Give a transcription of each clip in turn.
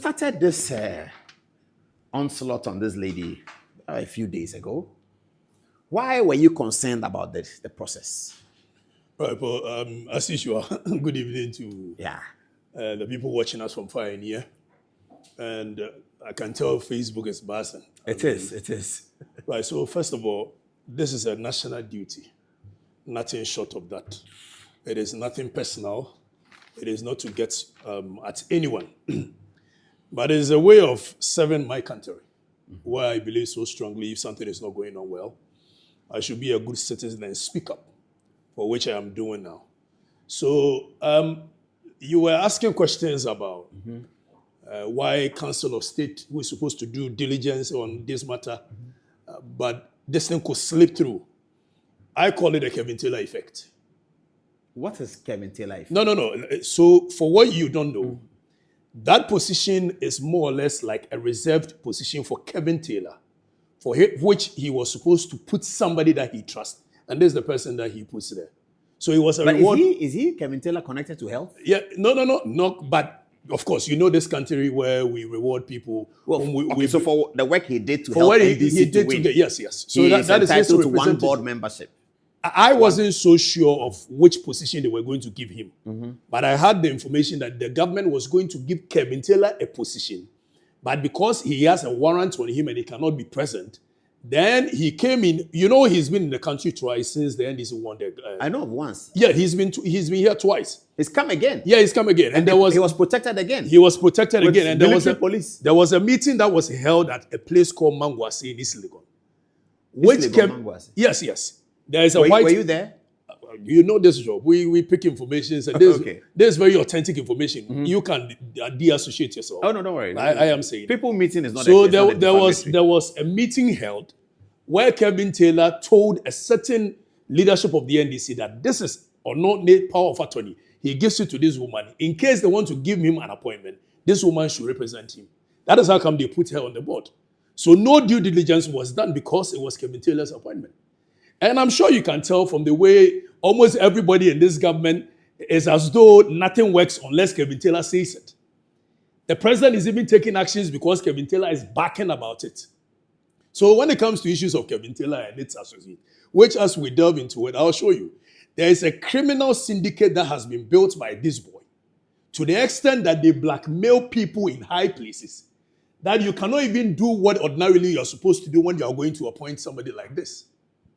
started this onslaught on this lady a few days ago. Why were you concerned about this, the process? Right, well, as usual, good evening to the people watching us from far and near. And I can tell Facebook is buzzing. It is. Right, so first of all, this is a national duty. Nothing short of that. It is nothing personal. It is not to get at anyone. But it is a way of serving my country, where I believe so strongly if something is not going on well, I should be a good citizen and speak up, for which I am doing now. So you were asking questions about why Council of State, who is supposed to do diligence on this matter, but this thing could slip through. I call it a Kevin Taylor effect. What is Kevin Taylor effect? No. So for what you don't know, that position is more or less like a reserved position for Kevin Taylor, for which he was supposed to put somebody that he trusts. And this is the person that he puts there. So it was a reward. Is he Kevin Taylor connected to health? Yeah, no. But of course, you know this country where we reward people. Well, so for the work he did to for help what NDC he did to win, yes. So he that is is his entitled to one representative. board membership. I wasn't so sure of which position they were going to give him. But I had the information that the government was going to give Kevin Taylor a position. But because he has a warrant on him and he cannot be present, then he came in. You know, he's been in the country twice since the NDC won the... I know of once. Yeah, he's been here twice. He's come again. Yeah, he's come again. And he was protected again. He was protected again. And there was a meeting that was held at a place called Mangwasi in East Legon. Mangwasi? Yes. There is a were white... Were you there? You know this job. We pick information. And there's very authentic information. You can de-associate yourself. Oh, no, don't worry. I am saying. People meeting is not so there was a meeting held where Kevin Taylor told a certain leadership of the NDC that this is or not power of attorney. He gives it to this woman. In case they want to give him an appointment, this woman should represent him. That is how come they put her on the board. So no due diligence was done because it was Kevin Taylor's appointment. And I'm sure you can tell from the way almost everybody in this government is as though nothing works unless Kevin Taylor says it. The president is even taking actions because Kevin Taylor is backing about it. So when it comes to issues of Kevin Taylor and its associates, which as we delve into it, I'll show you, there is a criminal syndicate that has been built by this boy to the extent that they blackmail people in high places that you cannot even do what ordinarily you're supposed to do when you are going to appoint somebody like this.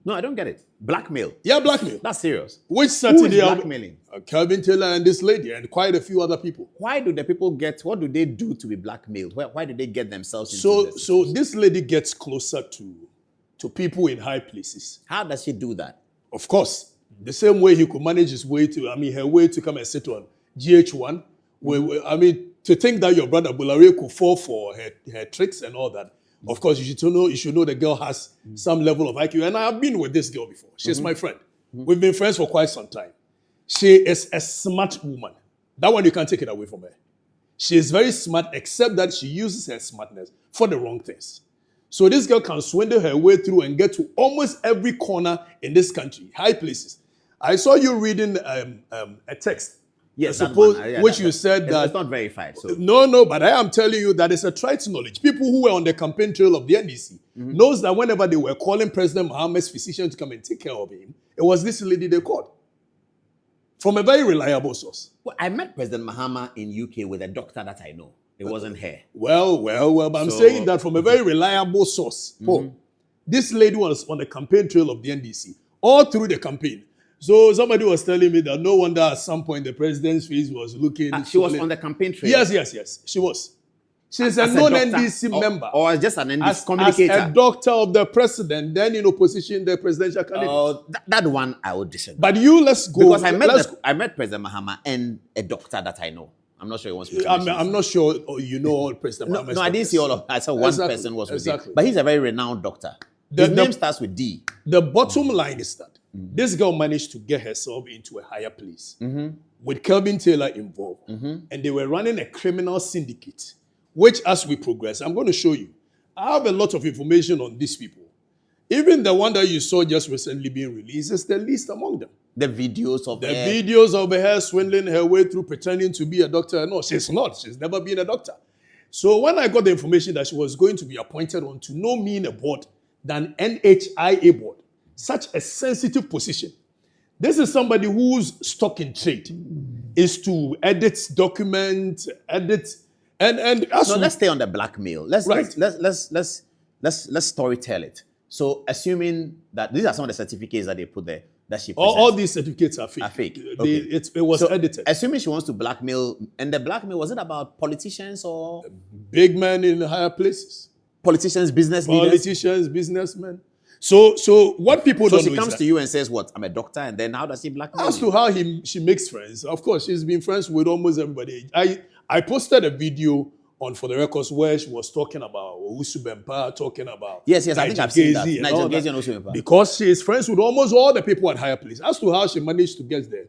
No, I don't get it. Blackmail. Yeah, blackmail. That's serious. Which Saturday? Who is blackmailing? Kevin Taylor and this lady and quite a few other people. Why do the people what do they do to be blackmailed? Why do they get themselves into this? So this lady gets closer to people in high places. How does she do that? Of course, the same way he could manage her way to come and sit on GH1. To think that your brother Bulare could fall for her tricks and all that. Of course, you should know the girl has some level of IQ. And I have been with this girl before. She's my friend. We've been friends for quite some time. She is a smart woman. That one, you can't take it away from her. She is very smart, except that she uses her smartness for the wrong things. So this girl can swindle her way through and get to almost every corner in this country, high places. I saw you reading a text. Yes, you said that it's not verified. So. No, but I am telling you that it's a trite knowledge. People who were on the campaign trail of the NDC knows that whenever they were calling President Mohammed's physician to come and take care of him, it was this lady they called from a very reliable source. Well, I met President Mahama in UK with a doctor that I know. It wasn't her. Well, but I'm saying that from a very reliable source. This lady was on the campaign trail of the NDC all through the campaign. So somebody was telling me that no wonder at some point the president's face was looking. She was on the campaign trail. Yes. She was. She's a known NDC member. Or just an NDC communicator. As a doctor of the president, then in opposition, the presidential candidate. That one I would disagree. But let's go. Because I met President Mahama and a doctor that I know. I'm not sure he wants me to I'm not sure you know all President Mahama's No, I didn't see all of. I saw one person was with him. But he's a very renowned doctor. His name starts with D. The bottom line is that this girl managed to get herself into a higher place with Kevin Taylor involved. And they were running a criminal syndicate, which as we progress, I'm going to show you. I have a lot of information on these people. Even the one that you saw just recently being released is the least among them. The videos of her swindling her way through pretending to be a doctor. No, she's not. She's never been a doctor. So when I got the information that she was going to be appointed on to no mean a board than NHIA board, such a sensitive position. This is somebody whose stock in trade is to edit documents, and So let's stay on the blackmail. Let's storytell it. So assuming that these are some of the certificates that they put there that she presents. all these certificates are fake. It was edited. Assuming she wants to blackmail, and the blackmail, was it about politicians or Big men in higher places? Politicians, business leaders? Politicians, businessmen. So what people So don't know she is comes that to you and says, what? I'm a doctor, and then how does she blackmail as you? to how she makes friends. Of course, she's been friends with almost everybody. I posted a video on For the Records where she was talking about Owusu Bempah, talking about Yes, I think I've seen that. and Nigel all Gezi that. and Owusu Bempah. Because she is friends with almost all the people at higher place. As to how she managed to get there,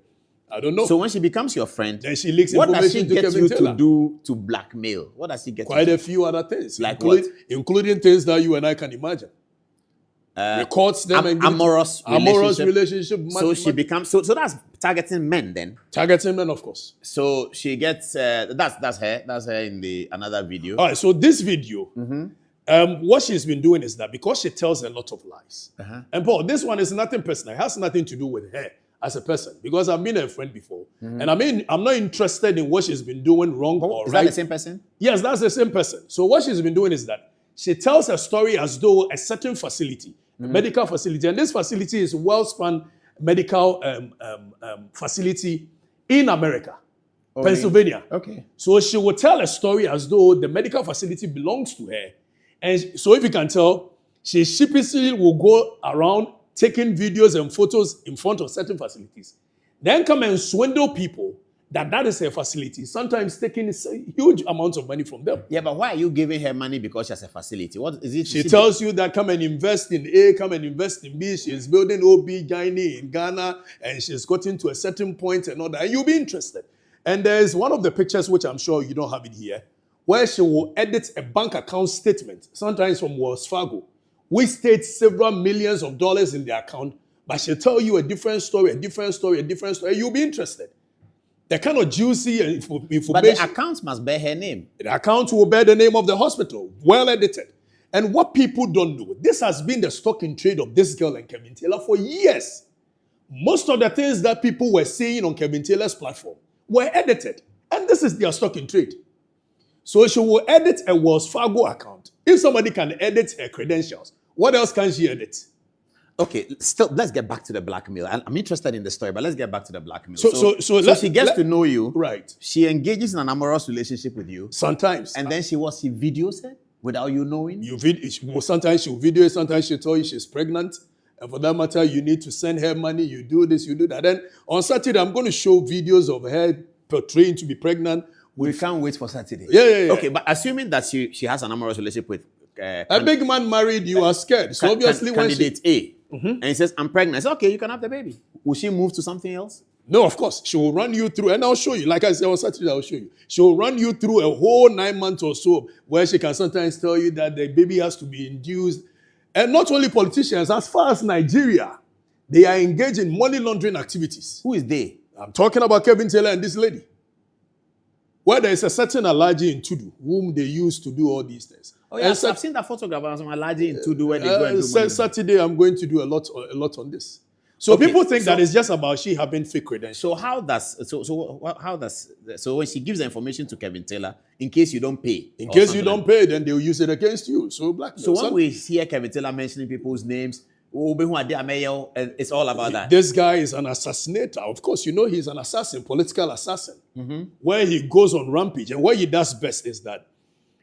I don't know. So when she becomes your friend, Then she leaks what does she information to get Kevin you Taylor. to do to blackmail? What does she get Quite you a few other things, Like including things that you and I can imagine. Records them and amorous relationship. So she becomes so that's targeting men then. Targeting men, of course. So she gets that's her in the another video. All right, so this video, what she's been doing is that because she tells a lot of lies, and Paul, this one is nothing personal. It has nothing to do with her as a person, because I've been a friend before, and I'm not interested in what she's been doing wrong or Is right. that the same person? Yes, that's the same person. So what she's been doing is that she tells a story as though a certain facility, a medical facility, and this facility is a well-spun medical facility in America, Pennsylvania. Okay. So she will tell a story as though the medical facility belongs to her. And so if you can tell, she sheepishly will go around taking videos and photos in front of certain facilities. Then come and swindle people that is her facility, sometimes taking huge amounts of money from them. Yeah, but why are you giving her money because she has a facility? What is it? She tells you that come and invest in A, come and invest in B. She's building OB Gyne in Ghana, and she's gotten to a certain point and all that. And you'll be interested. And there's one of the pictures, which I'm sure you don't have it here, where she will edit a bank account statement, sometimes from Wells Fargo, which states several millions of dollars in the account, but she'll tell you a different story, and you'll be interested. The kind of juicy information. But the account must bear her name. The account will bear the name of the hospital, well edited. And what people don't know, this has been the stock in trade of this girl and Kevin Taylor for years. Most of the things that people were saying on Kevin Taylor's platform were edited. And this is their stock in trade. So she will edit a Wells Fargo account. If somebody can edit her credentials, what else can she edit? Okay, still, let's get back to the blackmail. I'm interested in the story, but let's get back to the blackmail. So she gets to know you. Right. She engages in an amorous relationship with you. Sometimes. And then she videos it without you knowing? Sometimes she'll video it, sometimes she'll tell you she's pregnant. And for that matter, you need to send her money, you do this, you do that. Then on Saturday, I'm going to show videos of her portraying to be pregnant. We can't wait for Saturday. Yeah. Okay, but assuming that she has an amorous relationship with... a big man married, you are scared. So obviously when candidate A, and he says, I'm pregnant. I say, okay, you can have the baby. Will she move to something else? No, of course. She will run you through, and I'll show you. Like I said on Saturday, I'll show you. She will run you through a whole 9 months or so, where she can sometimes tell you that the baby has to be induced. And not only politicians, as far as Nigeria, they are engaged in money laundering activities. Who is they? I'm talking about Kevin Taylor and this lady. Where there is a certain Alhaji in Tudu, whom they use to do all these things. Oh, yeah, I've seen that photograph of some Alhaji in Tudu where they go and do money. Saturday, I'm going to do a lot on this. So people think that it's just about she having fake credentials. So when she gives the information to Kevin Taylor, in case you don't pay, then they'll use it against you. So blackmail. So when we hear Kevin Taylor mentioning people's names, it's all about that. This guy is an assassinator. Of course, you know he's an assassin, political assassin, where he goes on rampage. And what he does best is that,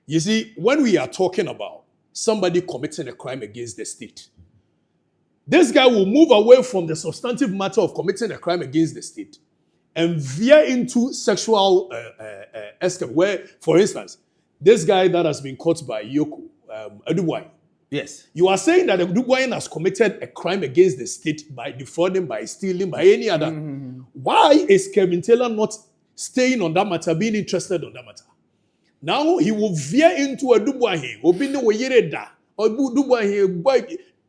you see, when we are talking about somebody committing a crime against the state, this guy will move away from the substantive matter of committing a crime against the state and veer into sexual escape, where, for instance, this guy that has been caught by Yoko, Adubuai. Yes. You are saying that Adubuai has committed a crime against the state by defrauding, by stealing, by any other. Why is Kevin Taylor not staying on that matter, being interested on that matter? Now he will veer into Adubuai.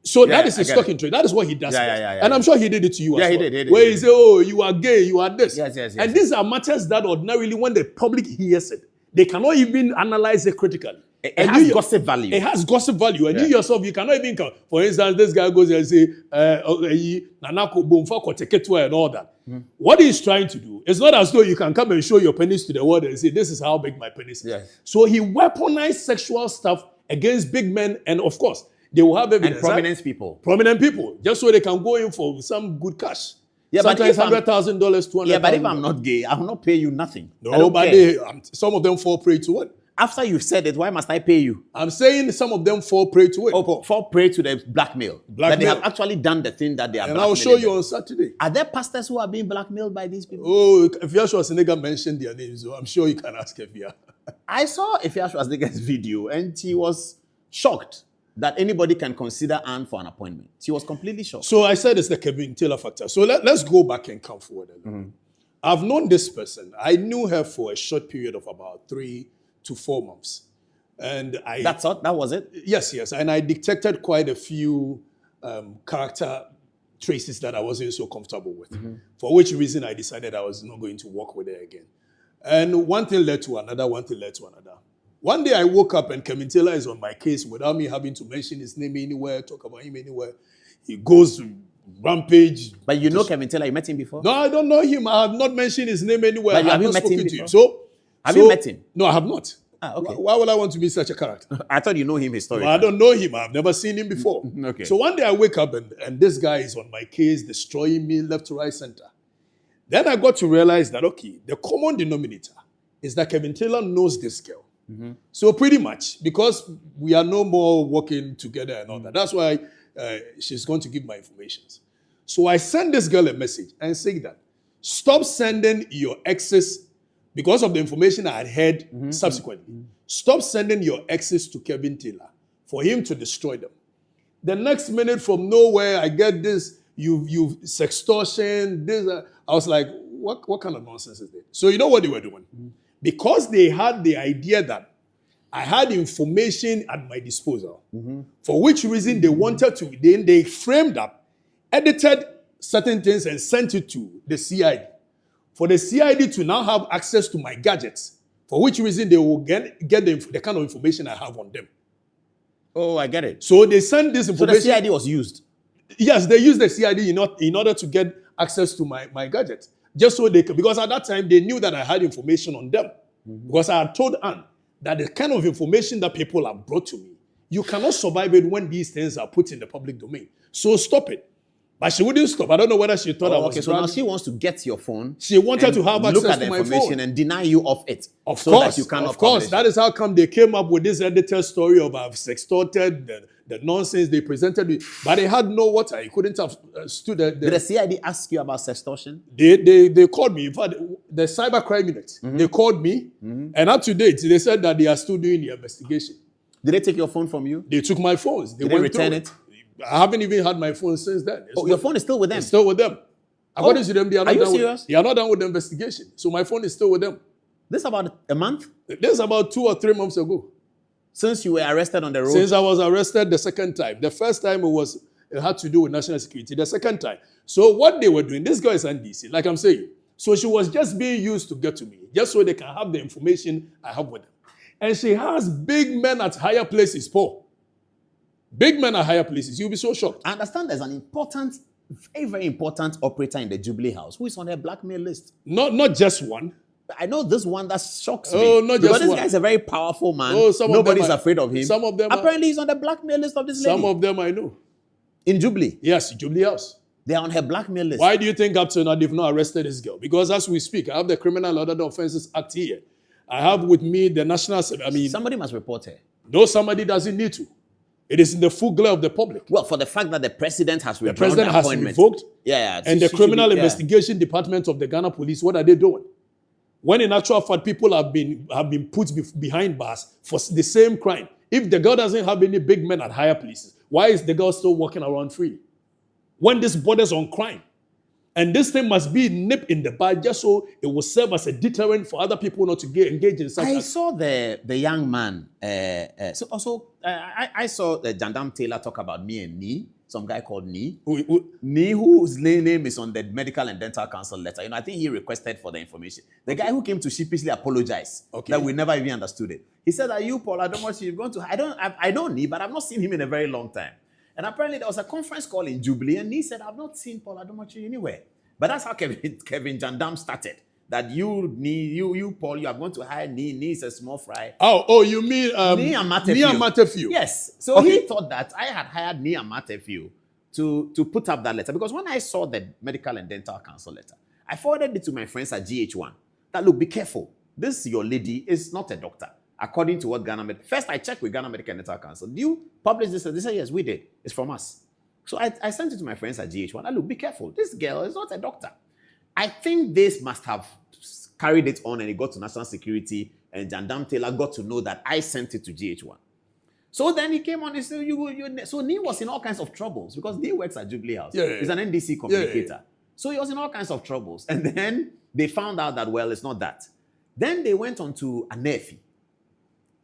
So that is his stock in trade. That is what he does. And I'm sure he did it to you as well. He did. Where he said, oh, you are gay, you are this. Yes. And these are matters that ordinarily, when the public hears it, They cannot even analyze it critically. It has gossip value. It has gossip value. And you yourself, you cannot even come. For instance, this guy goes and say, Nanako Bomfa Koteketua and all that. What he's trying to do, it's not as though you can come and show your penis to the world and say, this is how big my penis is. Yes. So he weaponized sexual stuff against big men, and of course, they will have evidence. And prominent people. Prominent people, just so they can go in for some good cash. Yeah, sometimes $100,000, $200,000. Yeah, but if I'm not gay, I will not pay you nothing. No, but some of them fall prey to it. After you've said it, why must I pay you? I'm saying some of them fall prey to it. Oh, fall prey to the blackmail. That they have actually done the thing that they are blackmailing. And I'll show you on Saturday. Are there pastors who are being blackmailed by these people? Oh, if Yashua Senega mentioned their names, so I'm sure you can ask Efia. I saw Yashua Senega's video and he was shocked that anybody can consider Anne for an appointment. She was completely shocked. So I said it's the Kevin Taylor factor. So let's go back and come forward a little. I've known this person. I knew her for a short period of about 3 to 4 months. And That's all? That was it? Yes. And I detected quite a few character traces that I wasn't so comfortable with. For which reason I decided I was not going to work with her again. And one thing led to another. One day I woke up and Kevin Taylor is on my case without me having to mention his name anywhere, talk about him anywhere. He goes rampage. But you know Kevin Taylor, you met him before? No, I don't know him. I have not mentioned his name anywhere. But have you met him before? Have you met him? No, I have not. Ah, okay. Why would I want to be such a character? I thought you know him historically. No, I don't know him. I've never seen him before. Okay. So one day I wake up and this guy is on my case, destroying me left, right, center. Then I got to realize that, okay, the common denominator is that Kevin Taylor knows this girl. So pretty much, because we are no more working together and all that, that's why she's going to give my information. So I sent this girl a message and say that, stop sending your exes, because of the information I had heard subsequently, stop sending your exes to Kevin Taylor for him to destroy them. The next minute from nowhere, I get this, you sextortion, this. I was like, what kind of nonsense is this? So you know what they were doing? Because they had the idea that I had information at my disposal, for which reason they wanted to, then they framed up, edited certain things and sent it to the CID. For the CID to now have access to my gadgets, for which reason they will get the kind of information I have on them. Oh, I get it. So they sent this information. So the CID was used? Yes, they used the CID in order to get access to my gadgets. Just so they could, because at that time they knew that I had information on them. Because I had told Anne that the kind of information that people have brought to me, you cannot survive it when these things are put in the public domain. So stop it. But she wouldn't stop. I don't know whether she thought I was okay, so now she wants to get your phone. She wanted to have access to my phone and deny you of it. Of course. That is how come they came up with this edited story of I've sextorted, the nonsense they presented me. But they had no water. You couldn't have stood there. Did the CID ask you about sextortion? They called me. In fact, the cybercrime unit, they called me. And up to date, they said that they are still doing the investigation. Did they take your phone from you? They took my phones. Did they return it? I haven't even had my phone since then. Your phone is still with them? It's still with them. According to them, they are not done. Are you serious? They are not done with the investigation. So my phone is still with them. This is about a month? This is about 2 or 3 months ago. Since you were arrested on the road? Since I was arrested the second time. The first time it had to do with national security. The second time. So what they were doing, this girl is NDC, like I'm saying. So she was just being used to get to me, just so they can have the information I have with them. And she has big men at higher places, Paul. Big men at higher places. You'll be so shocked. I understand there's an important, very, very important operator in the Jubilee House who is on her blackmail list. Not just one. I know this one that shocks me. Oh, because not just one. This guy is a very powerful man. Oh, nobody's afraid of him. Some of them apparently he's on the blackmail list of this lady. Some of them I know. In Jubilee? Yes, Jubilee House. They are on her blackmail list. Why do you think up to now they've not arrested this girl? Because as we speak, I have the Criminal and Other Offences Act here. I have with me the National... somebody must report her. No, somebody doesn't need to. It is in the full glare of the public. Well, for the fact that the president has withdrawn the appointment. Has revoked. Yeah. And the Criminal Investigation Department of the Ghana Police, what are they doing? When in actual fact, people have been put behind bars for the same crime. If the girl doesn't have any big men at higher places, why is the girl still walking around free? When this borders on crime. And this thing must be nipped in the bud just so it will serve as a deterrent for other people not to engage in such. I saw the young man. I saw the Jandam Taylor talk about me and Nee, some guy called Nee. Nee, whose name is on the Medical and Dental Council letter. I think he requested for the information. The guy who came to sheepishly apologize that we never even understood it. He said that you, Paul, you're going to. I don't Nee, but I've not seen him in a very long time. And apparently there was a conference call in Jubilee, and he said, I've not seen Paul Adomachi anywhere. But that's how Kevin Jandam started. That you, Paul, you are going to hire Nee. Nee is a small fry. Oh, you mean Nee and Matthew? Yes. So he thought that I had hired Nee and Matthew to put up that letter. Because when I saw the Medical and Dental Council letter, I forwarded it to my friends at GH1. That, look, be careful. This, your lady, is not a doctor. According to what Ghana Med. First, I checked with Ghana Medical and Dental Council. Do you publish this? They said, yes, we did. It's from us. So I sent it to my friends at GH1. Look, be careful. This girl is not a doctor. I think this must have carried it on and it got to National Security, and Jandam Taylor got to know that I sent it to GH1. So then he came on and said, so Nee was in all kinds of troubles because Nee works at Jubilee House. He's an NDC communicator. So he was in all kinds of troubles. And then they found out that, well, it's not that. Then they went on to Anefi.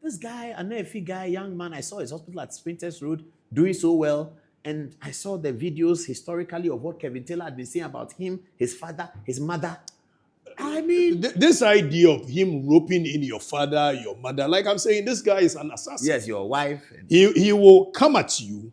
This guy, Anefi guy, young man, I saw his hospital at Sprinters Road doing so well. And I saw the videos historically of what Kevin Taylor had been saying about him, his father, his mother. I mean, this idea of him roping in your father, your mother, like I'm saying, this guy is an assassin. Yes, your wife. He will come at you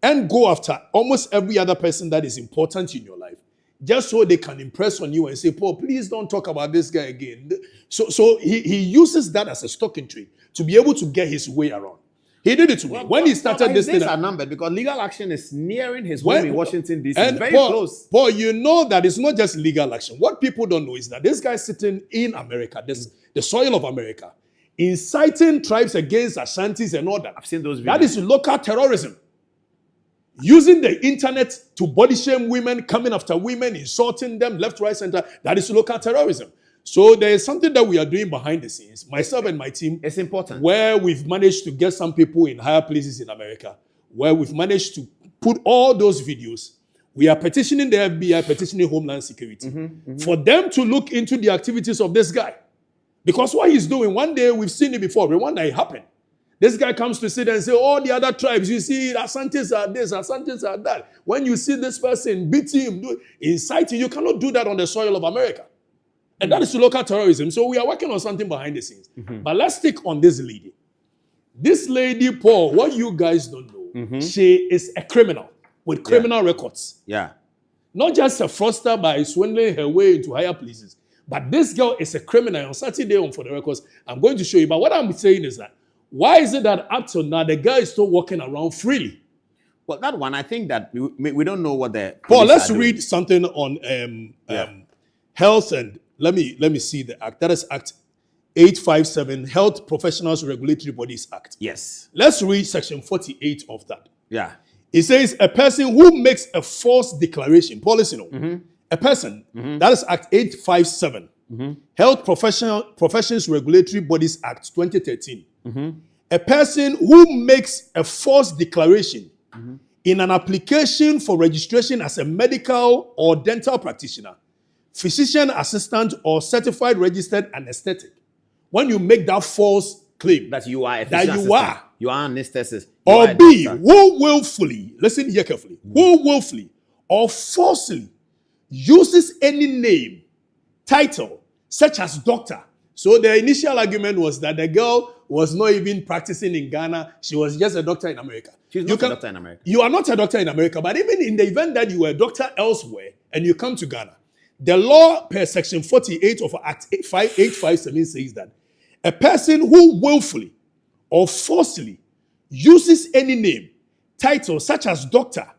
and go after almost every other person that is important in your life, just so they can impress on you and say, Paul, please don't talk about this guy again. So he uses that as a stock in trade to be able to get his way around. He did it to me. When he started this thing. His days are numbered because legal action is nearing his home in Washington, D.C. It's very close. Paul, you know that it's not just legal action. What people don't know is that this guy sitting in America, the soil of America, inciting tribes against Ashantis and all that. I've seen those videos. That is local terrorism. Using the internet to body shame women, coming after women, insulting them left, right, center. That is local terrorism. So there is something that we are doing behind the scenes, myself and my team. It's important. Where we've managed to get some people in higher places in America, where we've managed to put all those videos. We are petitioning the FBI, petitioning Homeland Security, for them to look into the activities of this guy. Because what he's doing, one day we've seen it before, but one day it happened. This guy comes to sit and say, all the other tribes, you see, Asantes are this, Asantes are that. When you see this person beat him, inciting, you cannot do that on the soil of America. And that is local terrorism. So we are working on something behind the scenes. But let's stick on this lady. This lady, Paul, what you guys don't know, she is a criminal with criminal records. Yeah. Not just a fraudster by swindling her way into higher places. But this girl is a criminal. On Saturday, on For the Records, I'm going to show you. But what I'm saying is that, why is it that up till now, the girl is still walking around freely? Well, that one, I think that we don't know what the... Paul, let's read something on health and... Let me see the act. That is Act 857, Health Professionals Regulatory Bodies Act. Yes. Let's read Section 48 of that. Yeah. It says a person who makes a false declaration, policy, a person, that is Act 857, Health Professions Regulatory Bodies Act 2013. A person who makes a false declaration in an application for registration as a medical or dental practitioner, physician assistant, or certified registered anesthetic. When you make that false claim that you are a that physician assistant, you are an anesthetist, or B, who willfully, listen here carefully, who willfully or falsely uses any name, title, such as doctor. So the initial argument was that the girl was not even practicing in Ghana. She was just a doctor in America. She's not a doctor in America. You are not a doctor in America, but even in the event that you were a doctor elsewhere and you come to Ghana, the law per Section 48 of Act 857 says that a person who willfully or falsely uses any name, title, such as doctor,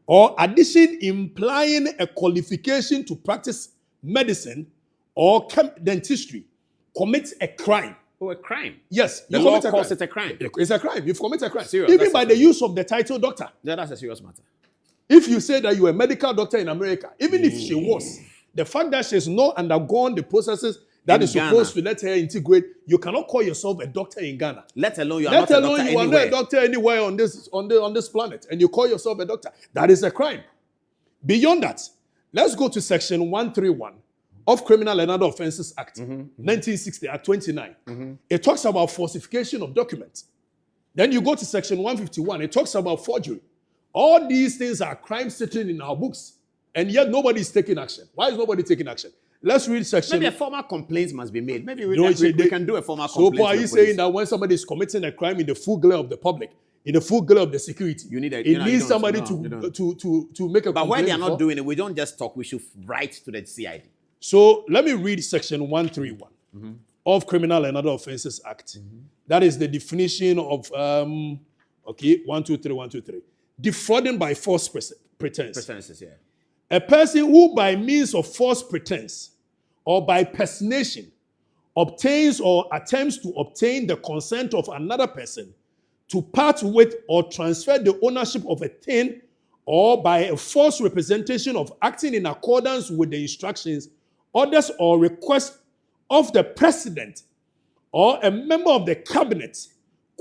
or addition implying a qualification to practice medicine or dentistry, commits a crime. Oh, a crime? Yes. The law calls it a crime. It's a crime. You've committed a crime. Serious, even by the use of the title doctor. Yeah, that's a serious matter. If you say that you are a medical doctor in America, even if she was, the fact that she has not undergone the processes that is supposed to let her integrate, you cannot call yourself a doctor in Ghana. Let alone you are not a doctor anywhere. You are not a doctor anywhere on this planet, and you call yourself a doctor. That is a crime. Beyond that, Let's go to section 131 of Criminal and Other Offences Act, 1960, Act 29. It talks about falsification of documents. Then you go to section 151. It talks about forgery. All these things are crimes sitting in our books, and yet nobody is taking action. Why is nobody taking action? Let's read section. Maybe a formal complaint must be made. Maybe we can do a formal complaint. So, are you saying that when somebody is committing a crime in the full glare of the public, in the full glare of the security, it needs somebody to make a complaint? But when they are not doing it, we don't just talk. We should write to the CID. So let me read section 131 of Criminal and Other Offences Act. That is the definition of 123. Defrauding by false pretense. Pretenses, yeah. A person who by means of false pretense or by personation obtains or attempts to obtain the consent of another person to part with or transfer the ownership of a thing, or by a false representation of acting in accordance with the instructions, orders, or requests of the president or a member of the cabinet,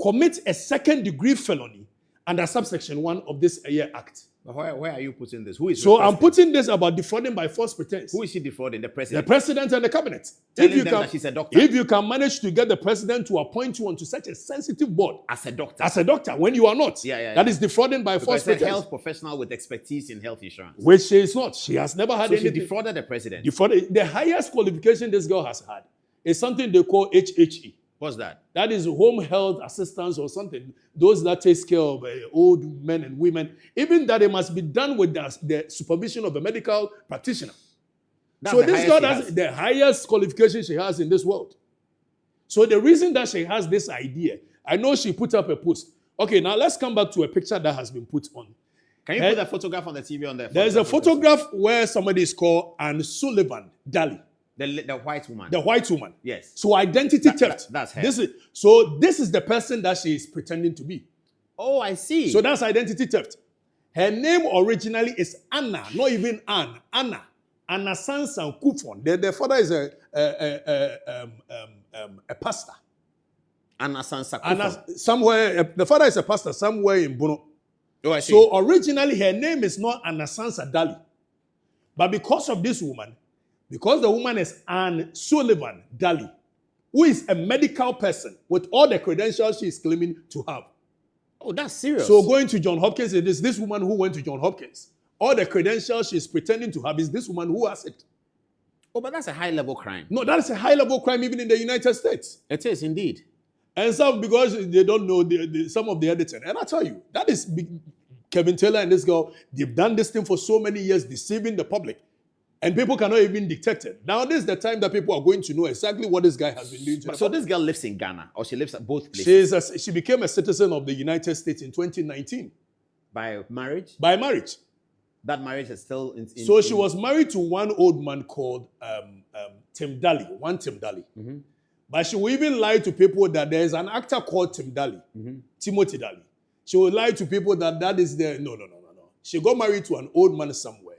commit a second-degree felony under subsection 1 of this act. Where are you putting this? Who is so I'm putting this about defrauding by false pretense. Who is she defrauding? The president? The president and the cabinet. Telling them that she's a doctor. If you can manage to get the president to appoint you onto such a sensitive board. As a doctor. As a doctor, when you are not. That is defrauding by false pretense. A health professional with expertise in health insurance. Which she is not. She has never had anything. She defrauded the president. The highest qualification this girl has had is something they call HHE. What's that? That is home health assistance or something. Those that takes care of old men and women. Even that it must be done with the supervision of a medical practitioner. So this girl has the highest qualification she has in this world. So the reason that she has this idea, I know she put up a post. Okay, now let's come back to a picture that has been put on. Can you put a photograph on the TV on there? There's a photograph where somebody is called Anne Sullivan Daly. The white woman. The white woman. Yes. So identity theft. That's her. This is the person that she is pretending to be. Oh, I see. So that's identity theft. Her name originally is Anna, not even Anne. Anna. Anna Sansa Kufon. The father is a pastor. Anna Sansa Kufon. The father is a pastor somewhere in Bono. Oh, I see. So originally her name is not Anna Sansa Daly. But because of this woman, because the woman is Anne Sullivan Daly, who is a medical person with all the credentials she is claiming to have. Oh, that's serious. So going to John Hopkins, it is this woman who went to John Hopkins. All the credentials she's pretending to have is this woman who has it. Oh, but that's a high-level crime. No, that is a high-level crime even in the United States. It is indeed. And some, because they don't know some of the editing. And I tell you, that is Kevin Taylor and this girl, they've done this thing for so many years, deceiving the public. And people cannot even detect it. Now, this is the time that people are going to know exactly what this guy has been doing to So this girl lives in Ghana, or she lives at both places? She became a citizen of the United States in 2019. By marriage? By marriage. That marriage is still So she was married to one old man called Tim Daly, Tim Daly. But she will even lie to people that there is an actor called Tim Daly, Timothy Daly. She will lie to people that is the... No. She got married to an old man somewhere.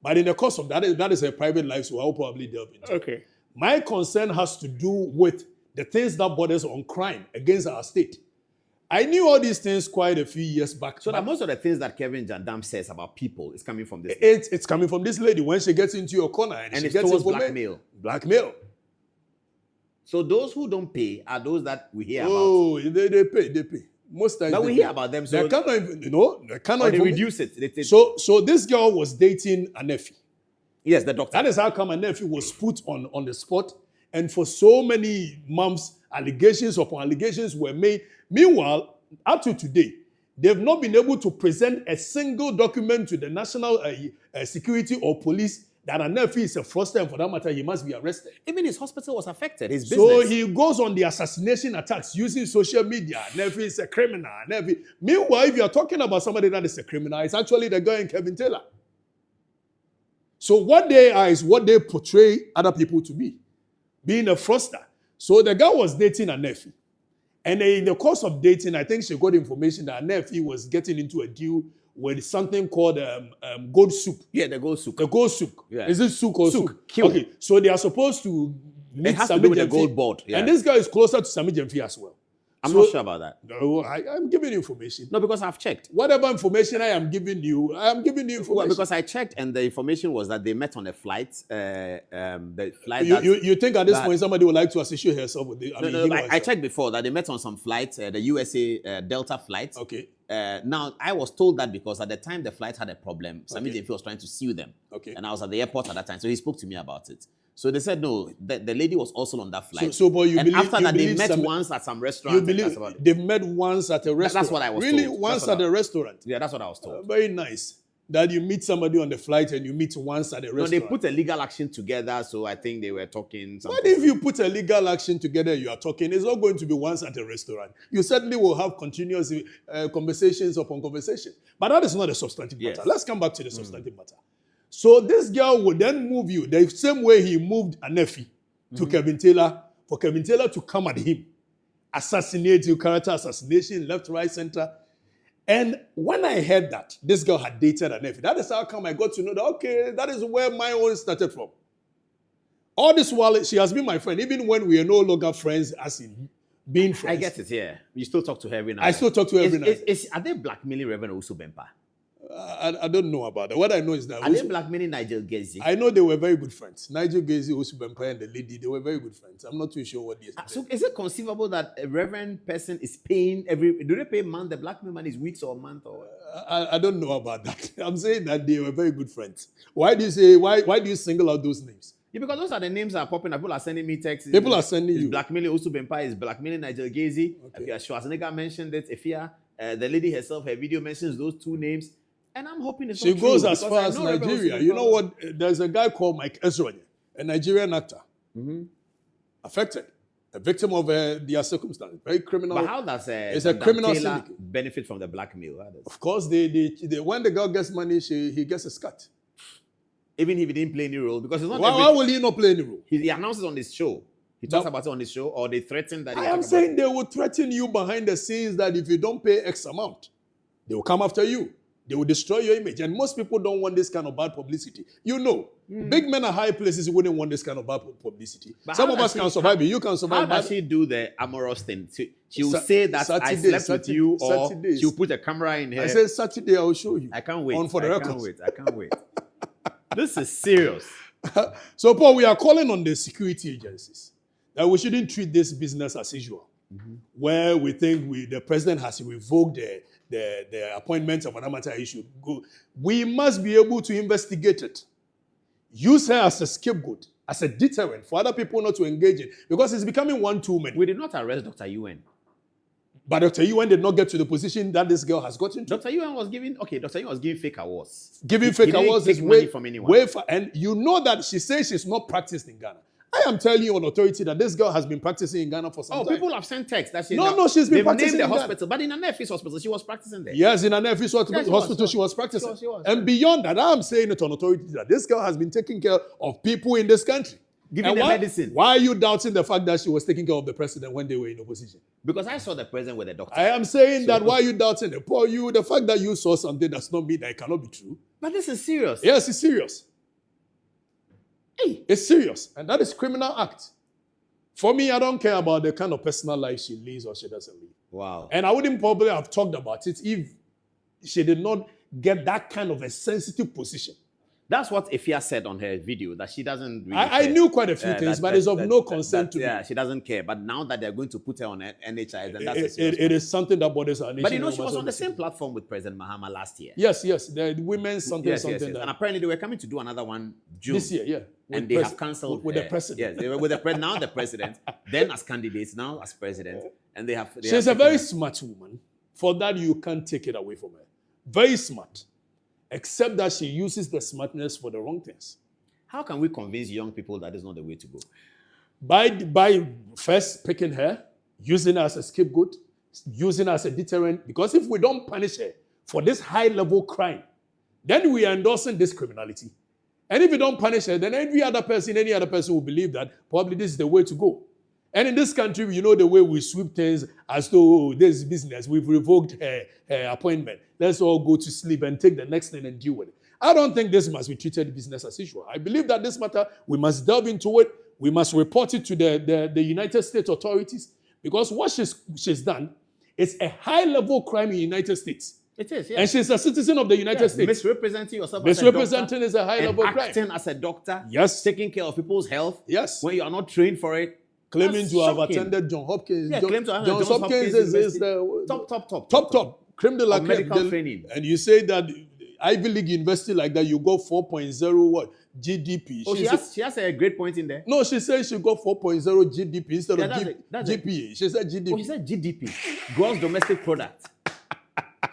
But in the course of that is her private life, so I'll probably delve into. Okay. My concern has to do with the things that borders on crime against our state. I knew all these things quite a few years back. So that most of the things that Kevin Jandam says about people is coming from this lady. It's coming from this lady when she gets into your corner and she it's gets towards blackmail. Blackmail. So those who don't pay are those that we hear about. Oh, they pay. Most times. But we hear about them. So they cannot even, they cannot even reduce it. So this girl was dating a nephew. Yes, the doctor. That is how come a nephew was put on the spot. And for so many months, allegations upon allegations were made. Meanwhile, up to today, they've not been able to present a single document to the national security or police that a nephew is a fraudster, and for that matter, he must be arrested. Even his hospital was affected, his business. So he goes on the assassination attacks using social media. Nephew is a criminal. Meanwhile, if you are talking about somebody that is a criminal, it's actually the guy in Kevin Taylor. So what they are is what they portray other people to be, being a fraudster. So the guy was dating a nephew. And in the course of dating, I think she got information that a nephew was getting into a deal with something called gold soup. Yeah, the gold soup. The gold soup. Yeah. Is it souk or soup? Kill. Okay, so they are supposed to meet It has to do with the gold board. Yeah. And this guy is closer to Sami Jemfi as well. I'm not sure about that. No, I'm giving you information. No, because I've checked. Whatever information I am giving you information. Well, because I checked and the information was that they met on a flight. The flight. You think at this point somebody would like to associate herself with the? I checked before that they met on some flight, the USA Delta flight. Okay. Now, I was told that because at the time the flight had a problem, Sami Defi was trying to sue them. Okay. And I was at the airport at that time, so he spoke to me about it. So they said, no, the lady was also on that flight. But you and believe, after that, they met some, once at some restaurant. You believe they've met once at a restaurant? That's what I was really, told. once at a restaurant? Yeah, that's what I was told. Very nice. That you meet somebody on the flight and you meet once at a restaurant. No, they put a legal action together, so I think they were talking. What if you put a legal action together, you are talking? It's not going to be once at a restaurant. You certainly will have continuous conversations upon conversation. But that is not a substantive matter. Let's come back to the substantive matter. So this girl would then move you the same way he moved Anefi to Kevin Taylor, for Kevin Taylor to come at him. Assassinate you, character assassination, left, right, center. And when I heard that this girl had dated Anefi, that is how come I got to know that, okay, that is where my own started from. All this while, she has been my friend, even when we are no longer friends, as in being friends. I get it, yeah. You still talk to her every night. I still talk to her every night. Are they blackmailing Reverend Osu Bempa? I don't know about that. What I know is that... Are they blackmailing Nigel Gezi? I know they were very good friends. Nigel Gezi, Osu Bempa, and the lady, they were very good friends. I'm not too sure what they are. So is it conceivable that a reverend person is paying do they pay a month? The blackmail money is weeks or a month? Or I don't know about that. I'm saying that they were very good friends. Why do you say, why do you single out those names? Yeah, because those are the names that are popping up. People are sending me texts. People are sending you. Blackmailing Osu Bempa, is blackmailing Nigel Gezi. Okay. Schwarzenegger mentioned it. Ifia, the lady herself, her video mentions those two names. And I'm hoping it's she not goes true, as far as Nigeria. You know what? There's a guy called Mike Ezronye, a Nigerian actor, affected, a victim of their circumstances, very criminal. But how does it's a criminal syndicate benefit from the blackmail? Of course, when the girl gets money, he gets a cut. Even if he didn't play any role, because it's not. Why will he not play any role? He announces on his show. He talks about it on his show, or they threaten that. I am saying they will threaten you behind the scenes that if you don't pay X amount, they will come after you. They will destroy your image. And most people don't want this kind of bad publicity. You know, big men at high places wouldn't want this kind of bad publicity. But some of us can survive it. You can survive. How does she do the amorous thing? She will say that I slept with you, or she will put a camera in here. I said Saturday I will show you. I can't wait. On for the record. I can't wait. This is serious. So, Paul, we are calling on the security agencies that we shouldn't treat this business as usual, where we think the president has revoked the appointment of an amateur issue. We must be able to investigate it. Use her as a scapegoat, as a deterrent for other people not to engage in, because it's becoming one too many. We did not arrest Dr. UN. But Dr. UN did not get to the position that this girl has gotten to. Dr. UN was giving fake awards. Giving fake awards is money from anyone. And you know that she says she's not practiced in Ghana. I am telling you on authority that this girl has been practicing in Ghana for some time. Oh, people have sent texts that she's she's been practicing named in the Ghana. hospital, but in an Nefis hospital, she was practicing there. Yes, in an Nefis hospital, she was practicing. She was. And beyond that, I'm saying it on authority that this girl has been taking care of people in this country. Giving them medicine. Why are you doubting the fact that she was taking care of the president when they were in opposition? Because I saw the president with a doctor. I am saying that why are you doubting it? Paul, the fact that you saw something does not mean that it cannot be true. But this is serious. Yes, it's serious. Hey. It's serious. And that is criminal act. For me, I don't care about the kind of personal life she leads or she doesn't lead. Wow. And I wouldn't probably have talked about it if she did not get that kind of a sensitive position. That's what Ifia said on her video, that she doesn't really I knew quite a few things, but it's of no concern to me. Yeah, she doesn't care. But now that they're going to put her on NHIS, then that's it is something that bothers our nation. But you know, she was on the same platform with President Mahama last year. Yes. The women's something. Yes. And apparently they were coming to do another one June. This year, yeah. And they have cancelled with the president. Yes, they were with now the president, then as candidates, now as president. And she's a very smart woman. For that, you can't take it away from her. Very smart. Except that she uses the smartness for the wrong things. How can we convince young people that is not the way to go? By first picking her, using her as a scapegoat, using her as a deterrent. Because if we don't punish her for this high-level crime, then we are endorsing this criminality. And if we don't punish her, then any other person will believe that probably this is the way to go. And in this country, you know the way we sweep things as though this is business. We've revoked her appointment. Let's all go to sleep and take the next thing and deal with it. I don't think this must be treated business as usual. I believe that this matter, we must delve into it. We must report it to the United States authorities. Because what she's done is a high-level crime in the United States. It is, yes. And she's a citizen of the United States. Misrepresenting yourself Misrepresenting as a doctor. is a high-level crime. Acting as a doctor. Yes. Taking care of people's health. Yes. When you are not trained for it. Claiming to have attended John Hopkins. Yeah, claim to have John Hopkins is the top. Creme de la creme. Medical training. And you say that Ivy League university like that, you got 4.0 what? GDP. Oh, she has a great point in there. No, she says she got 4.0 GDP instead of GPA. She said GDP. Oh, she said GDP. Gross domestic product.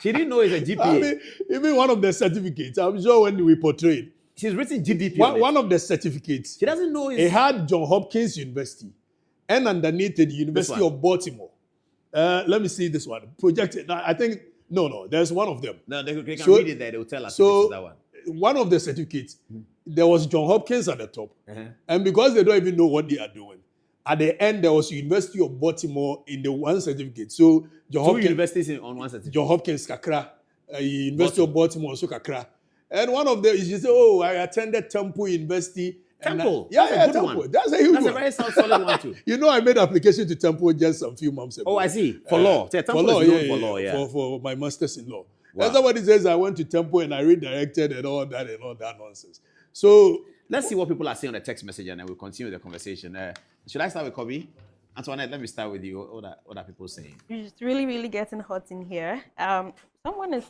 She didn't know it's a GPA. I mean, even one of the certificates, I'm sure when we portrayed. She's written GDP. One of the certificates. She doesn't know it had John Hopkins University and underneath it, the University of Baltimore. Let me see this one. Projected. I think, no, there's one of them. No, they can read it there. They will tell us this is that one. One of the certificates, there was John Hopkins at the top. And because they don't even know what they are doing, at the end, there was University of Baltimore in the one certificate. So John Hopkins, universities on one certificate. John Hopkins, Kakra, University of Baltimore, also Kakra. And one of them, she said, "Oh, I attended Temple University." Temple, Temple. One. That's a huge one. That's a very solid one too. You know, I made application to Temple just a few months ago. Oh, I see. For law. For law, for my master's in law. Wow. And somebody says I went to Temple and I redirected and all that nonsense. So let's see what people are saying on the text message and then we'll continue the conversation. Should I start with Kobe? Antoinette, let me start with you. What are people saying? It's really, really getting hot in here. Someone is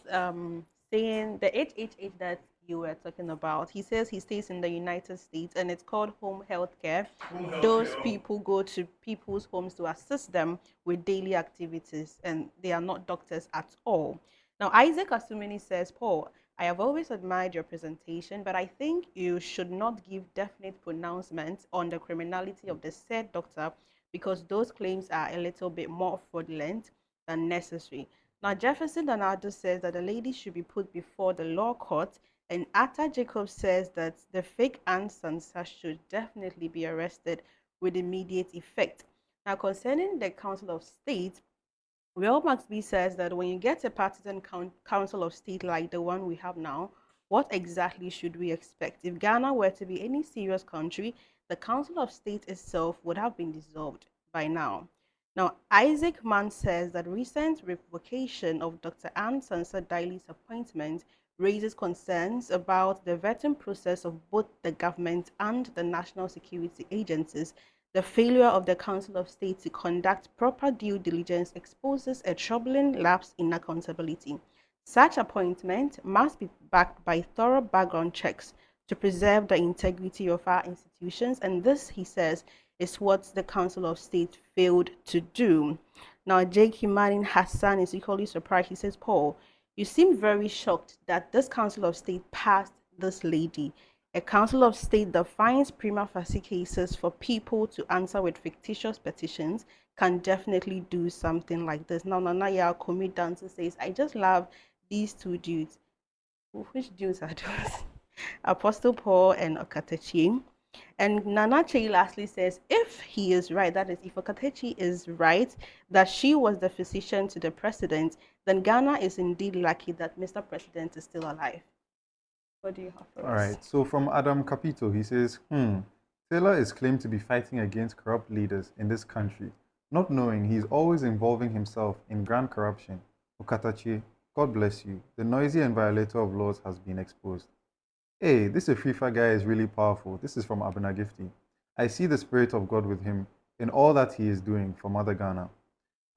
saying the HHH that you were talking about. He says he stays in the United States and it's called home health care. Those people go to people's homes to assist them with daily activities and they are not doctors at all. Now, Isaac Asumini says, Paul, I have always admired your presentation, but I think you should not give definite pronouncements on the criminality of the said doctor because those claims are a little bit more fraudulent than necessary. Now, Jefferson Donaldo says that the lady should be put before the law court, and Atta Jacob says that the fake Aunt Sansa should definitely be arrested with immediate effect. Now, concerning the Council of State, Real Maxby says that when you get a partisan Council of State like the one we have now, what exactly should we expect? If Ghana were to be any serious country, the Council of State itself would have been dissolved by now. Now, Isaac Mann says that recent revocation of Dr. Anne Sansa Daly's appointment raises concerns about the vetting process of both the government and the national security agencies. The failure of the Council of State to conduct proper due diligence exposes a troubling lapse in accountability. Such appointment must be backed by thorough background checks to preserve the integrity of our institutions, and this, he says, is what the Council of State failed to do. Now, Jake Himanin Hassan is equally surprised. He says, Paul, you seem very shocked that this Council of State passed this lady. A Council of State that finds prima facie cases for people to answer with fictitious petitions can definitely do something like this. Now, Nanaya Komi Dancer says, I just love these two dudes. Which dudes are those? Apostle Paul and Okatakyie. And Nana Chey lastly says, if he is right, that is, if Okatakyie is right, that she was the physician to the president, then Ghana is indeed lucky that Mr. President is still alive. What do you have for us? All right, so from Adam Capito, he says, Taylor is claimed to be fighting against corrupt leaders in this country, not knowing he is always involving himself in grand corruption. Okatakyie, God bless you. The noisy and violator of laws has been exposed. Hey, this Afrifa guy is really powerful. This is from Abinagifti. I see the Spirit of God with him in all that he is doing for Mother Ghana.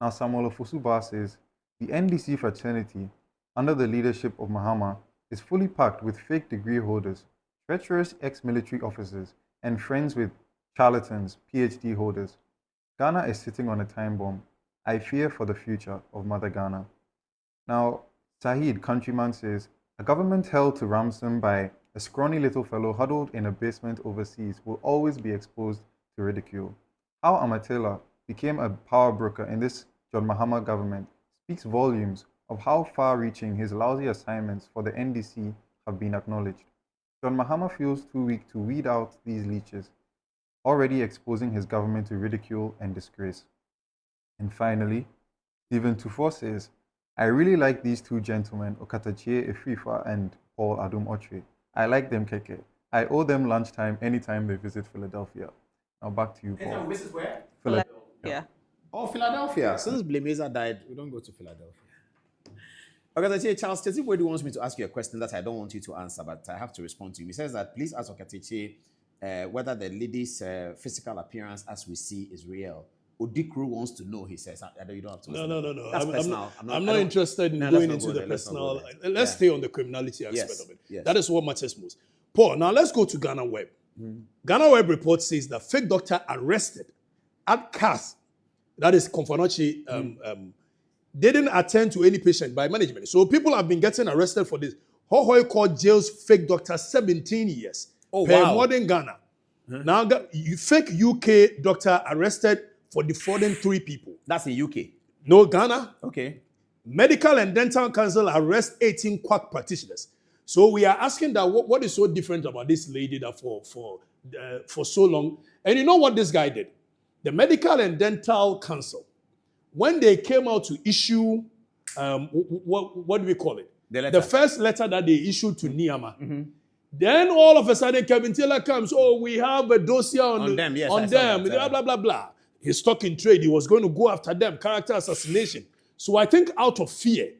Now Samuel Ofosuba says, the NDC fraternity, under the leadership of Mahama, is fully packed with fake degree holders, treacherous ex-military officers, and friends with charlatans, PhD holders. Ghana is sitting on a time bomb. I fear for the future of Mother Ghana. Now, Sahid Countryman says, a government held to ransom by a scrawny little fellow huddled in a basement overseas will always be exposed to ridicule. How Amatella became a power broker in this John Mahama government speaks volumes of how far-reaching his lousy assignments for the NDC have been acknowledged. John Mahama feels too weak to weed out these leeches, already exposing his government to ridicule and disgrace. And finally, Stephen Tufor says, I really like these two gentlemen, Okatakyie Afrifa and Paul Adum Otre. I like them, Keke. I owe them lunchtime anytime they visit Philadelphia. Now back to you, Paul. This is where? Philadelphia. Oh, Philadelphia. Since Blameza died, we don't go to Philadelphia. Okatakyie, Charles Tesibodi wants me to ask you a question that I don't want you to answer, but I have to respond to him. He says that please ask Okatakyie whether the lady's physical appearance as we see is real. Odikru wants to know, he says. You don't have to. No. That's personal. I'm not interested in going into the personal. Let's stay on the criminality aspect of it. Yes. That is what matters most. Paul, now let's go to Ghana Web. Ghana Web report says that fake doctor arrested at CAS, that is Confanochi, didn't attend to any patient by management. So people have been getting arrested for this. Hohoi Court jails fake doctor 17 years per modern Ghana. Now, fake UK doctor arrested for defrauding 3 people. That's in UK. No, Ghana. Okay. Medical and Dental Council arrest 18 quack practitioners. So we are asking that what is so different about this lady that for so long? And you know what this guy did? The Medical and Dental Council, when they came out to issue, what do we call it? The first letter that they issued to Niama. Then all of a sudden, Kevin Taylor comes, we have a dossier on them, blah, blah, blah, blah. He's stuck in trade. He was going to go after them, character assassination. So I think out of fear,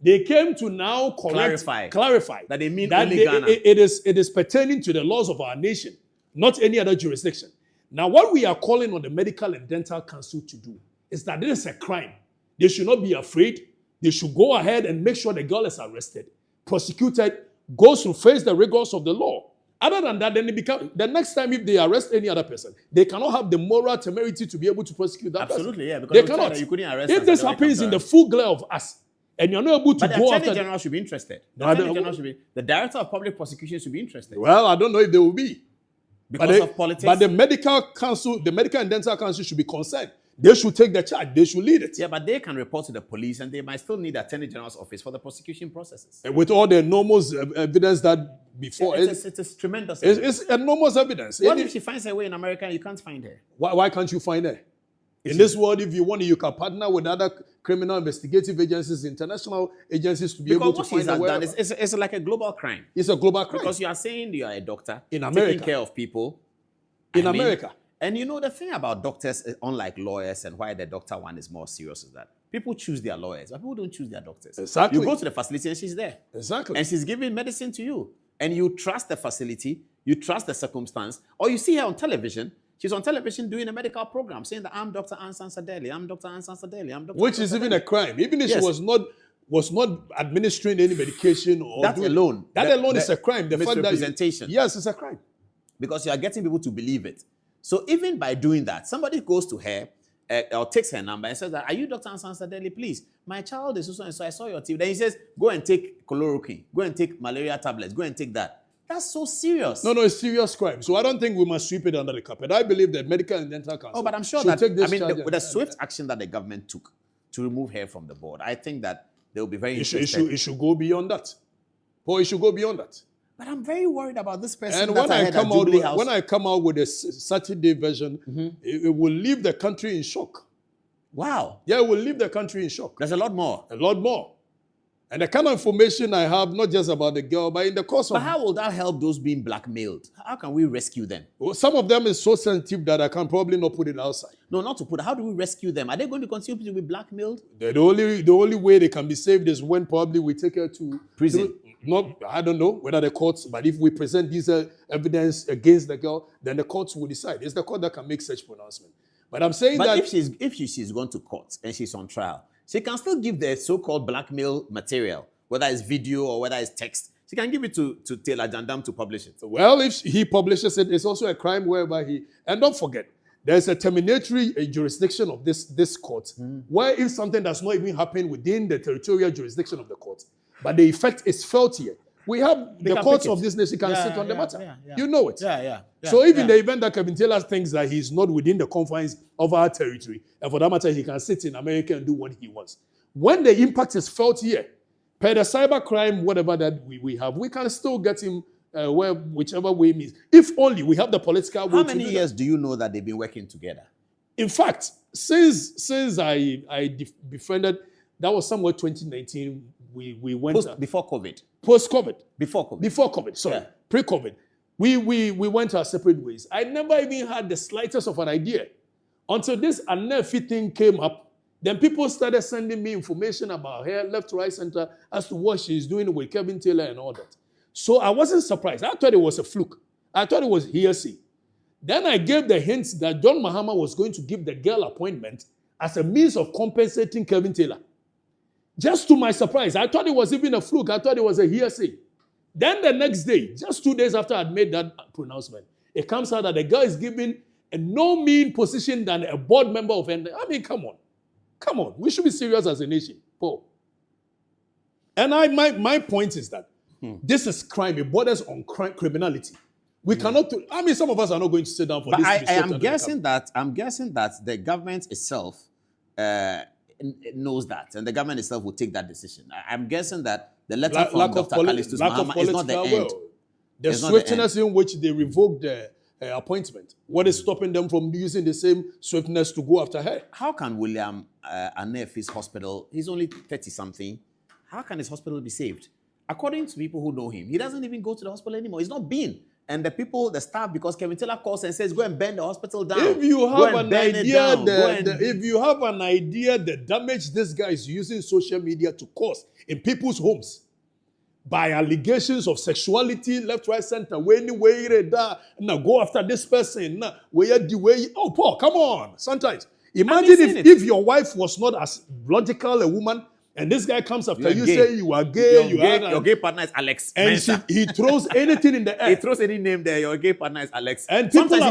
they came to now clarify that they mean that only Ghana. It is pertaining to the laws of our nation, not any other jurisdiction. Now, what we are calling on the Medical and Dental Council to do is that this is a crime. They should not be afraid. They should go ahead and make sure the girl is arrested, prosecuted, goes to face the rigors of the law. Other than that, then the next time if they arrest any other person, they cannot have the moral temerity to be able to prosecute that person. Absolutely, yeah. Because they cannot. You couldn't arrest if this happens in the full glare of us, and you're not able to go after... But the Attorney General should be interested. The Director of Public Prosecution should be interested. Well, I don't know if they will be. Because of politics? But the Medical Council, the Medical and Dental Council should be concerned. They should take the charge. They should lead it. Yeah, but they can report to the police and they might still need the Attorney General's office for the prosecution processes. And with all the enormous evidence that before... Yeah, it's tremendous evidence. It's enormous evidence. What if she finds her way in America and you can't find her? Why can't you find her? In this world, if you want, you can partner with other criminal investigative agencies, international agencies to be able to find her. Because what it's like a global crime. It's a global crime. Because you are saying you are a doctor in America, taking care of people. In America. And you know, the thing about doctors, unlike lawyers, and why the doctor one is more serious is that people choose their lawyers, but people don't choose their doctors. Exactly. You go to the facility and she's there. Exactly. And she's giving medicine to you. And you trust the facility, you trust the circumstance, or you see her on television. She's on television doing a medical program saying that I'm Dr. Sansa Daly, I'm Dr. Sansa Daly, I'm Dr. Which is even a crime. Even if she was not administering any medication or that alone. That alone is a crime. The misrepresentation. Yes, it's a crime. Because you are getting people to believe it. So even by doing that, somebody goes to her or takes her number and says that, are you Dr. Sansa Daly? Please, my child is so and so. I saw your TV. Then he says, go and take chloroquine. Go and take malaria tablets. Go and take that. That's so serious. No, it's serious crime. So I don't think we must sweep it under the carpet. I believe that Medical and Dental Council but I'm sure that, with the swift action that the government took to remove her from the board, I think that they will be very interested. It should go beyond that. Or it should go beyond that. But I'm very worried about this person. And when I come out with a Saturday version, it will leave the country in shock. Wow. Yeah, it will leave the country in shock. There's a lot more. A lot more. And the kind of information I have, not just about the girl, but in the course of... But how will that help those being blackmailed? How can we rescue them? Well, some of them is so sensitive that I can probably not put it outside. No, not to put it. How do we rescue them? Are they going to continue to be blackmailed? The only way they can be saved is when probably we take her to... prison. I don't know whether the courts, but if we present this evidence against the girl, then the courts will decide. It's the court that can make such pronouncement. But I'm saying that... if she's gone to court and she's on trial, she can still give the so-called blackmail material, whether it's video or whether it's text. She can give it to Taylor Jandam to publish it. Well, if he publishes it, it's also a crime whereby he... And don't forget, there's a terminatory jurisdiction of this court, where if something does not even happen within the territorial jurisdiction of the court, but the effect is felt here, we have the courts of this nation can sit on the matter. You know it. So if in the event that Kevin Taylor thinks that he's not within the confines of our territory, and for that matter, he can sit in America and do what he wants. When the impact is felt here, per the cybercrime, whatever that we have, we can still get him whichever way it means. If only we have the political will. How many years do you know that they've been working together? In fact, since I befriended, that was somewhere 2019. We went before COVID. Post-COVID. Before COVID. Sorry. Yeah. Pre-COVID. We went our separate ways. I never even had the slightest of an idea Until this Anefi thing came up, then people started sending me information about her, left, right, center, as to what she's doing with Kevin Taylor and all that. So I wasn't surprised. I thought it was a fluke. I thought it was hearsay. Then I gave the hints that John Mahama was going to give the girl appointment as a means of compensating Kevin Taylor. Just to my surprise, I thought it was even a fluke. I thought it was a hearsay. Then the next day, just 2 days after I'd made that pronouncement, it comes out that the girl is given a no mean position than a board member of ND. I mean, come on. Come on. We should be serious as a nation, Paul. And my point is that this is crime. It borders on criminality. We cannot. I mean, some of us are not going to sit down for But this. I am guessing that the government itself knows that, and the government itself will take that decision. I'm guessing that the letter from Dr. Callistus Mahama is not the end. The swiftness in which they revoked the appointment. What is stopping them from using the same swiftness to go after her? How can William Anefi's hospital, he's only 30-something, how can his hospital be saved? According to people who know him, he doesn't even go to the hospital anymore. He's not been. And the people, the staff, because Kevin Taylor calls and says, go and burn the hospital down. If you have an idea, if you have an idea the damage this guy is using social media to cause in people's homes, by allegations of sexuality, left, right, center, now go after this person. Oh, Paul, come on. Sometimes. Imagine if your wife was not as logical a woman, and this guy comes after you, say you are gay, your gay partner is Alex. And he throws anything in the air. He throws any name there, your gay partner is Alex. And people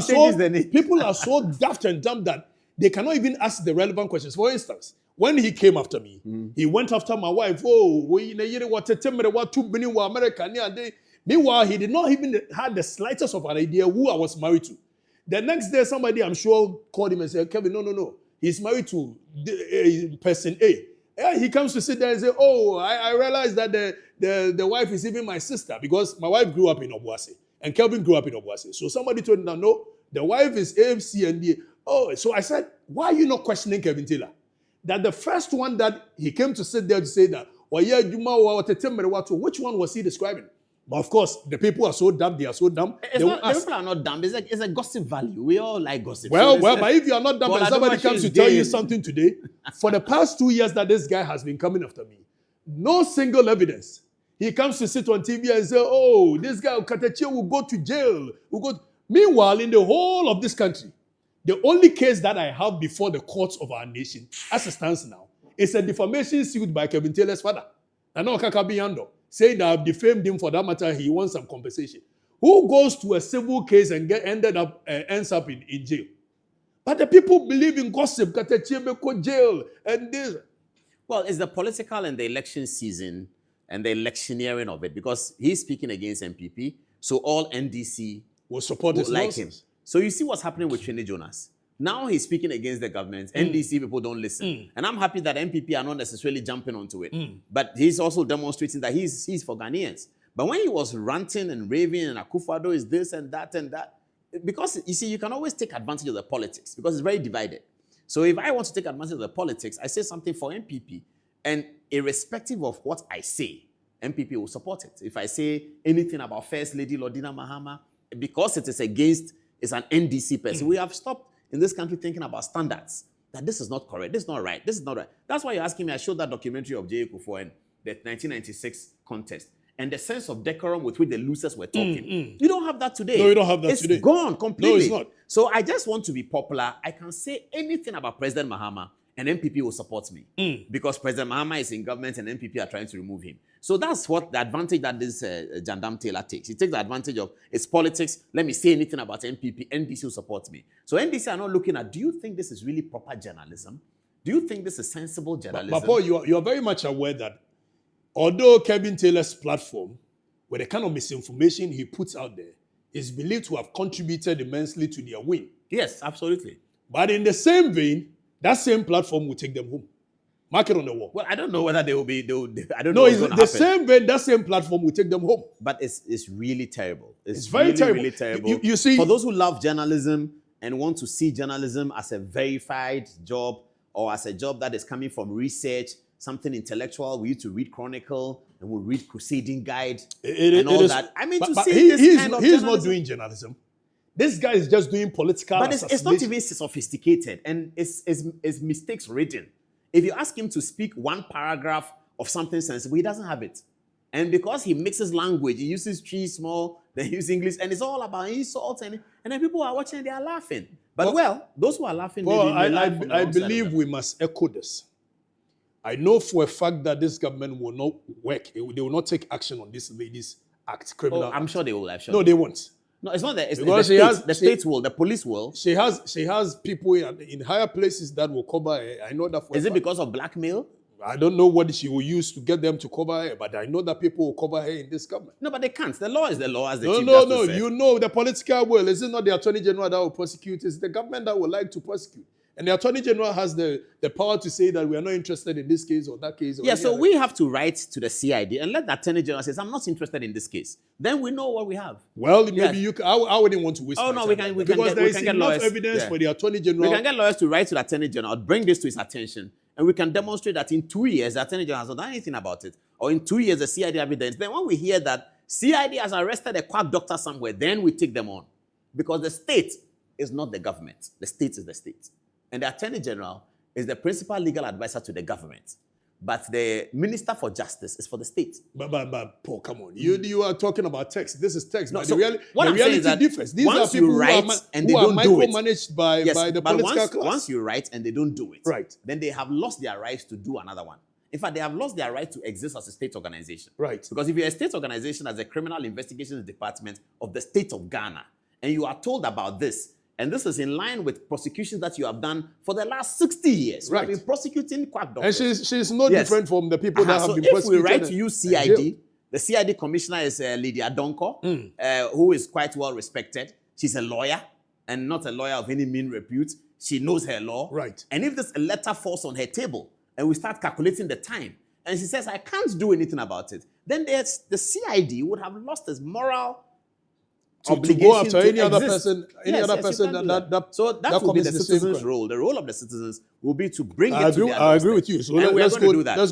are so daft and dumb that they cannot even ask the relevant questions. For instance, when he came after me, he went after my wife. Meanwhile, he did not even have the slightest of an idea who I was married to. The next day, somebody, I'm sure, called him and said, Kevin, no. He's married to person A. Yeah, he comes to sit there and say, oh, I realized that the wife is even my sister because my wife grew up in Obuasi and Kelvin grew up in Obuasi. So somebody told him that, no, the wife is AFC and the... Oh, so I said, why are you not questioning Kevin Taylor? That the first one that he came to sit there to say that, which one was he describing? But of course, the people are so dumb, they are so dumb. The people are not dumb. It's a gossip value. We all like gossip. Well, but if you are not dumb and somebody comes to tell you something today, for the past 2 years that this guy has been coming after me, no single evidence. He comes to sit on TV and say, oh, this guy, Okatakyie, will go to jail. Meanwhile, in the whole of this country, the only case that I have before the courts of our nation, as it stands now, is a defamation suit by Kevin Taylor's father, Nana Okakabi, saying that I've defamed him. For that matter, he wants some compensation. Who goes to a civil case and ends up in jail? But the people believe in gossip, Okatakyie jail, and this. Well, it's the political and the election season and the electioneering of it, because he's speaking against MPP, so all NDC will support his like him. So you see what's happening with Trini Jonas. Now he's speaking against the government. NDC people don't listen. And I'm happy that MPP are not necessarily jumping onto it. But he's also demonstrating that he's for Ghanaians. But when he was ranting and raving and Akufo-Addo is this and that, because you see, you can always take advantage of the politics because it's very divided. So if I want to take advantage of the politics, I say something for MPP. And irrespective of what I say, MPP will support it. If I say anything about First Lady Lordina Mahama, because it is against, it's an NDC person, we have stopped in this country thinking about standards, that this is not correct, this is not right, this is not right. That's why you're asking me. I showed that documentary of J.A. Kufuor and the 1996 contest and the sense of decorum with which the losers were talking. You don't have that today. No, you don't have that today. It's gone completely. No, it's not. So I just want to be popular. I can say anything about President Mahama and MPP will support me because President Mahama is in government and MPP are trying to remove him. So that's what the advantage that this Jandam Taylor takes. He takes the advantage of its politics. Let me say anything about MPP. NDC will support me. So NDC are not looking at, do you think this is really proper journalism? Do you think this is sensible journalism? But Paul, you are very much aware that although Kevin Taylor's platform, with the kind of misinformation he puts out there, is believed to have contributed immensely to their win. Yes, absolutely. But in the same vein, that same platform will take them home. Mark it on the wall. Well, I don't know whether they will be. I don't know. No, it's the same vein. That same platform will take them home. But it's really terrible. It's very really, terrible. Really terrible. You see, for those who love journalism and want to see journalism as a verified job or as a job that is coming from research, something intellectual, we used to read Chronicle and we'll read Crusading Guide and all that. I mean, to see this kind of he's journalism. not doing journalism. This guy is just doing political But it's not even sophisticated, and it's mistakes ridden. If you ask him to speak one paragraph of something sensible, he doesn't have it. And because he mixes language, he uses tree small, then he uses English, and it's all about insults, and then people are watching, they are laughing. But those who are laughing, I believe we must echo this. I know for a fact that this government will not work. They will not take action on this lady's act, criminal. I'm sure they will. I'm sure. No, they won't. No, it's not that. It's Because the state will, the police will. She has people in higher places that will cover her. I know that for Is it because of blackmail? I don't know what she will use to get them to cover her, but I know that people will cover her in this government. No, but they can't. The law is the law, as the Chief No. Justice said. You know the political will. Is it not the Attorney General that will prosecute? It's the government that would like to prosecute. And the Attorney General has the power to say that we are not interested in this case or that case. Or so we have to write to the CID and let the Attorney General say, I'm not interested in this case. Then we know what we have. Well, maybe you can, I wouldn't want to waste Oh, no, we can because there is get enough lawyers. evidence for the Attorney General. We can get lawyers to write to the Attorney General, bring this to his attention, and we can demonstrate that in 2 years, the Attorney General has not done anything about it. Or in 2 years, the CID evidence. Then when we hear that CID has arrested a quack doctor somewhere, then we take them on. Because the state is not the government. The state is the state. And the Attorney General is the principal legal advisor to the government. But the Minister for Justice is for the state. But Paul, come on. You are talking about text. This is text. No, but so the reality differs. These are people who are micromanaged by the political class. Once you write and they don't do it, right, then they have lost their rights to do another one. In fact, they have lost their right to exist as a state organization. Right. Because if you're a state organization as a criminal investigations department of the state of Ghana, and you are told about this, and this is in line with prosecutions that you have done for the last 60 years. Right. We've been prosecuting quack doctors. And she's no different from the people that have been prosecuted. So if we write to you CID, the CID commissioner is Lydia Donko, who is quite well respected. She's a lawyer, and not a lawyer of any mean repute. She knows her law. Right. And if there's a letter falls on her table, and we start calculating the time, and she says, I can't do anything about it, then the CID would have lost its moral to go after any other exist. person, So that will be the citizens' role. The role of the citizens will be to bring it to their I agree with you. So let's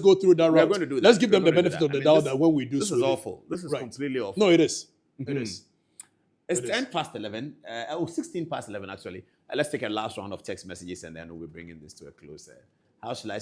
go through that route. We are going to do that. Let's give them the benefit of the doubt that when we do this is awful. This is completely awful. No, it is. It is. It's 10 past 11. 16 past 11, actually. Let's take a last round of text messages and then we'll be bringing this to a close. How shall I